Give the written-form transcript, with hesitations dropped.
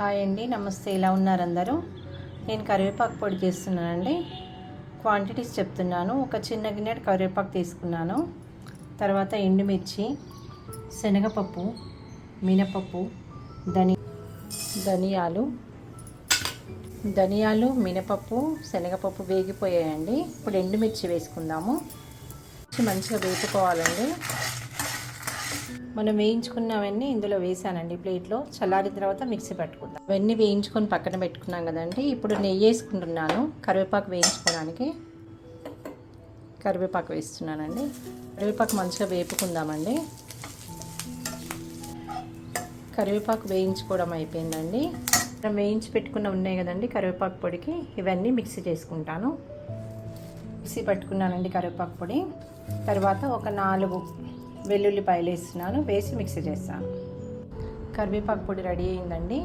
Hi అండి, నమస్తే. ఎలా ఉన్నారు అందరూ? నేను కరివేపాకు పొడి చేస్తున్నానండి. క్వాంటిటీస్ చెప్తున్నాను. ఒక చిన్న గిన్నెడు కరివేపాకు తీసుకున్నాను. తర్వాత ఎండుమిర్చి, శనగపప్పు, మినపప్పు, ధనియాలు, మినపప్పు, శనగపప్పు వేగిపోయాయండి. ఇప్పుడు ఎండుమిర్చి వేసుకుందాము. మంచిగా వేపుకోవాలండి. మనం వేయించుకున్నవన్నీ ఇందులో వేసానండి ప్లేట్లో. చల్లారిన తర్వాత మిక్సీ పట్టుకుందాం. అవన్నీ వేయించుకొని పక్కన పెట్టుకున్నాం కదండి. ఇప్పుడు నెయ్యి వేసుకుంటున్నాను కరివేపాకు వేయించుకోవడానికి. కరివేపాకు వేస్తున్నానండి. కరివేపాకు మంచిగా వేపుకుందామండి. కరివేపాకు వేయించుకోవడం అయిపోయిందండి. మనం వేయించి పెట్టుకున్న ఉన్నాయి కదండి కరివేపాకు పొడికి. ఇవన్నీ మిక్సీ చేసుకుంటాను. మిక్సీ పట్టుకున్నానండి కరివేపాకు పొడి. తర్వాత ఒక 4 వెల్లుల్లిపాయలు వేస్తున్నాను. వేసి మిక్సీ చేస్తాను. కరివేపాకు పొడి రెడీ అయిందండి.